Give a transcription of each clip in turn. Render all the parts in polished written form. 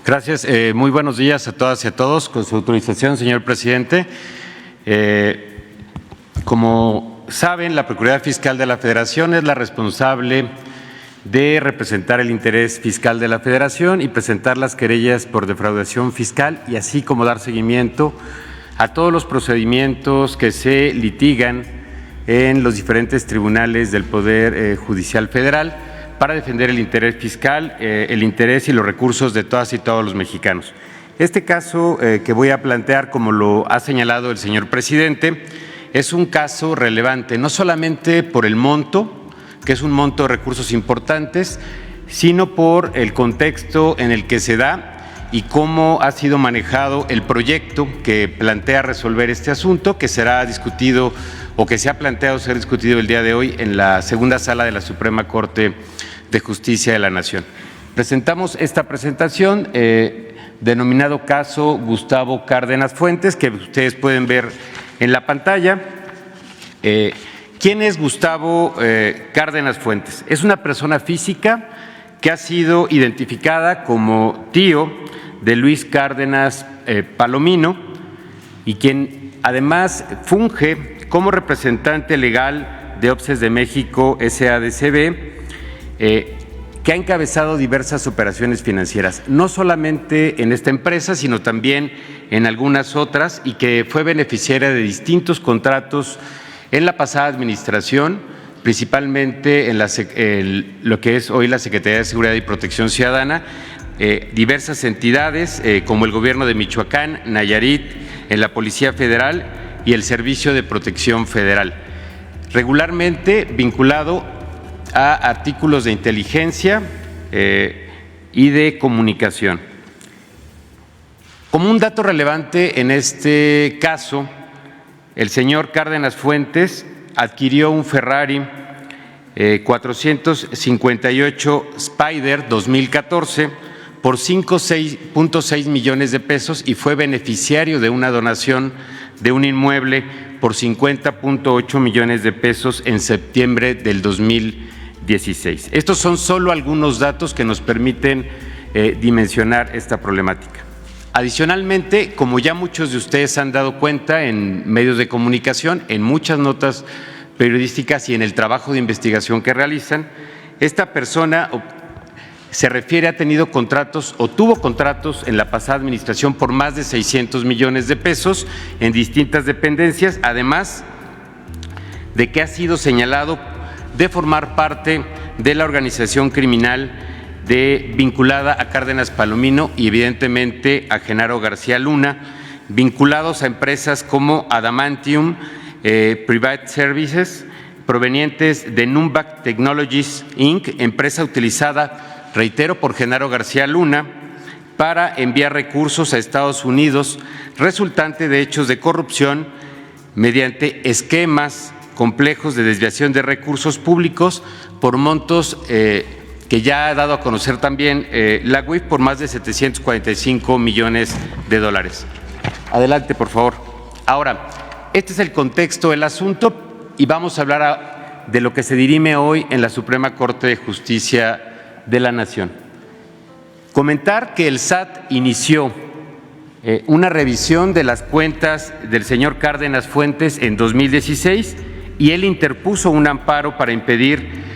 Gracias. Muy buenos días a todas y a todos. Con su autorización, señor presidente. Como saben, la Procuraduría Fiscal de la Federación es la responsable de representar el interés fiscal de la Federación y presentar las querellas por defraudación fiscal y así como dar seguimiento a todos los procedimientos que se litigan en los diferentes tribunales del Poder Judicial Federal para defender el interés fiscal, el interés y los recursos de todas y todos los mexicanos. Este caso que voy a plantear, como lo ha señalado el señor presidente, es un caso relevante, no solamente por el monto, que es un monto de recursos importantes, sino por el contexto en el que se da y cómo ha sido manejado el proyecto que plantea resolver este asunto, que será discutido o que se ha planteado ser discutido el día de hoy en la segunda sala de la Suprema Corte de Justicia de la Nación. Presentamos esta presentación denominado caso Gustavo Cárdenas Fuentes, que ustedes pueden ver en la pantalla. ¿Quién es Gustavo Cárdenas Fuentes? Es una persona física que ha sido identificada como tío de Luis Cárdenas Palomino y quien además funge como representante legal de OPSES de México S.A.D.C.B., que ha encabezado diversas operaciones financieras, no solamente en esta empresa, sino también en algunas otras, y que fue beneficiaria de distintos contratos en la pasada administración, principalmente en lo que es hoy la Secretaría de Seguridad y Protección Ciudadana, diversas entidades como el Gobierno de Michoacán, Nayarit, en la Policía Federal y el Servicio de Protección Federal, regularmente vinculado a artículos de inteligencia y de comunicación. Como un dato relevante en este caso, el señor Cárdenas Fuentes adquirió un Ferrari 458 Spider 2014 por 5.6 millones de pesos y fue beneficiario de una donación de un inmueble por 50.8 millones de pesos en septiembre del 2016. Estos son solo algunos datos que nos permiten dimensionar esta problemática. Adicionalmente, como ya muchos de ustedes han dado cuenta en medios de comunicación, en muchas notas periodísticas y en el trabajo de investigación que realizan, esta persona se refiere a tenido contratos o tuvo contratos en la pasada administración por más de 600 millones de pesos en distintas dependencias, además de que ha sido señalado de formar parte de la organización criminal vinculada a Cárdenas Palomino y evidentemente a Genaro García Luna, vinculados a empresas como Adamantium Private Services, provenientes de Numbac Technologies Inc., empresa utilizada, reitero, por Genaro García Luna para enviar recursos a Estados Unidos, resultante de hechos de corrupción mediante esquemas complejos de desviación de recursos públicos por montos que ya ha dado a conocer también la UIF por más de 745 millones de dólares. Adelante, por favor. Ahora, este es el contexto del asunto y vamos a hablar de lo que se dirime hoy en la Suprema Corte de Justicia de la Nación. Comentar que el SAT inició una revisión de las cuentas del señor Cárdenas Fuentes en 2016 y él interpuso un amparo para impedir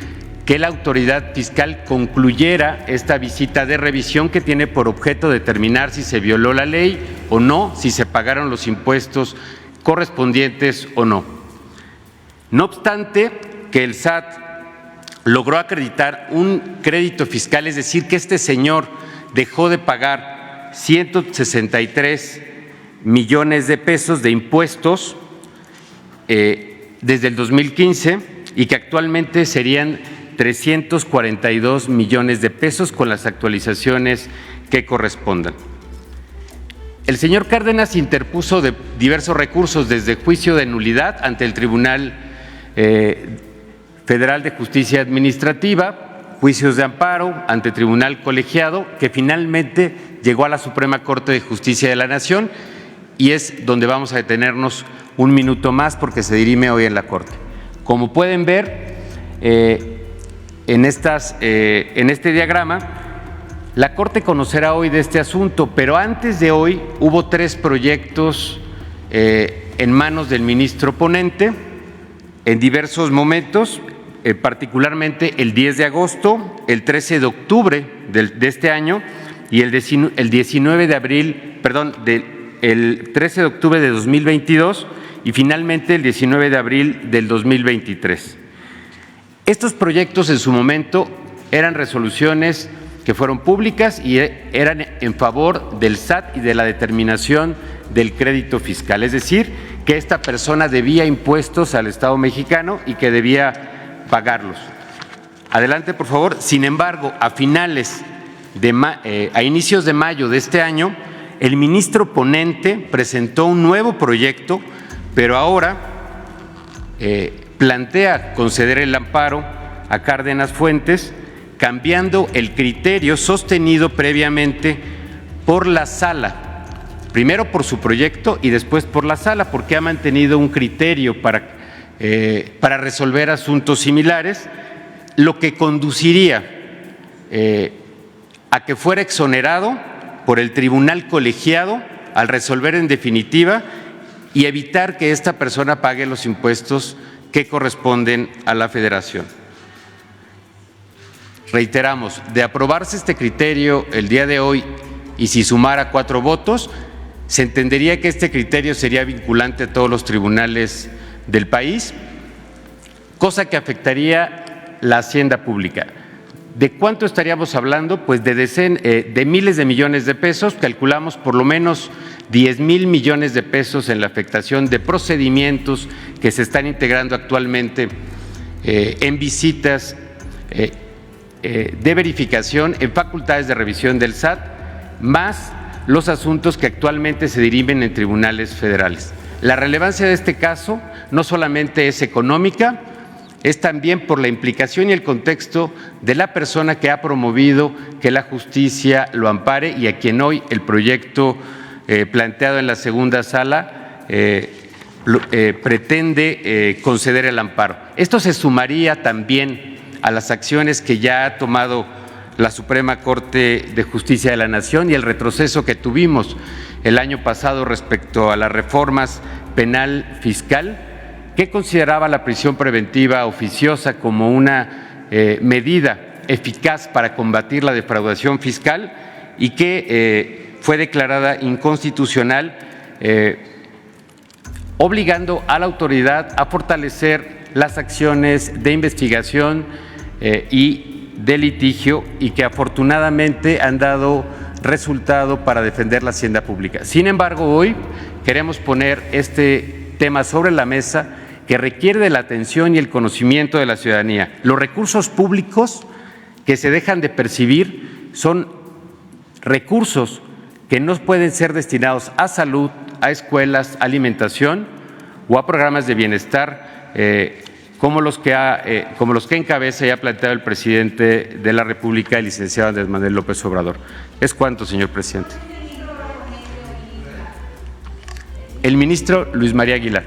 que la autoridad fiscal concluyera esta visita de revisión que tiene por objeto determinar si se violó la ley o no, si se pagaron los impuestos correspondientes o no. No obstante, que el SAT logró acreditar un crédito fiscal, es decir, que este señor dejó de pagar 163 millones de pesos de impuestos desde el 2015 y que actualmente serían 342 millones de pesos con las actualizaciones que correspondan. El señor Cárdenas interpuso diversos recursos desde juicio de nulidad ante el Tribunal Federal de Justicia Administrativa, juicios de amparo ante Tribunal Colegiado, que finalmente llegó a la Suprema Corte de Justicia de la Nación y es donde vamos a detenernos un minuto más porque se dirime hoy en la Corte. Como pueden ver, en este diagrama, La Corte conocerá hoy de este asunto, pero antes de hoy hubo 3 proyectos en manos del ministro ponente en diversos momentos, particularmente el 10 de agosto, el 13 de octubre de este año y el 19 de abril, perdón, el 13 de octubre de 2022 y finalmente el 19 de abril del 2023. Estos proyectos en su momento eran resoluciones que fueron públicas y eran en favor del SAT y de la determinación del crédito fiscal, es decir, que esta persona debía impuestos al Estado mexicano y que debía pagarlos. Adelante, por favor. Sin embargo, a inicios de mayo de este año, el ministro ponente presentó un nuevo proyecto, pero ahora plantea conceder el amparo a Cárdenas Fuentes, cambiando el criterio sostenido previamente por la Sala, primero por su proyecto y después por la Sala, porque ha mantenido un criterio para resolver asuntos similares, lo que conduciría a que fuera exonerado por el tribunal colegiado al resolver en definitiva y evitar que esta persona pague los impuestos que corresponden a la Federación. Reiteramos, de aprobarse este criterio el día de hoy y si sumara 4 votos, se entendería que este criterio sería vinculante a todos los tribunales del país, cosa que afectaría la hacienda pública. ¿De cuánto estaríamos hablando? Pues de miles de millones de pesos, calculamos por lo menos 10,000 millones de pesos en la afectación de procedimientos que se están integrando actualmente en visitas de verificación, en facultades de revisión del SAT, más los asuntos que actualmente se dirimen en tribunales federales. La relevancia de este caso no solamente es económica, es también por la implicación y el contexto de la persona que ha promovido que la justicia lo ampare y a quien hoy el proyecto planteado en la segunda sala pretende conceder el amparo. Esto se sumaría también a las acciones que ya ha tomado la Suprema Corte de Justicia de la Nación y el retroceso que tuvimos el año pasado respecto a las reformas penal fiscal, que consideraba la prisión preventiva oficiosa como una medida eficaz para combatir la defraudación fiscal y que fue declarada inconstitucional, obligando a la autoridad a fortalecer las acciones de investigación y de litigio y que afortunadamente han dado resultado para defender la hacienda pública. Sin embargo, hoy queremos poner este tema sobre la mesa que requiere de la atención y el conocimiento de la ciudadanía. Los recursos públicos que se dejan de percibir son recursos que no pueden ser destinados a salud, a escuelas, a alimentación o a programas de bienestar como los que encabeza y ha planteado el presidente de la República, el licenciado Andrés Manuel López Obrador. ¿Es cuánto, señor presidente? El ministro Luis María Aguilar.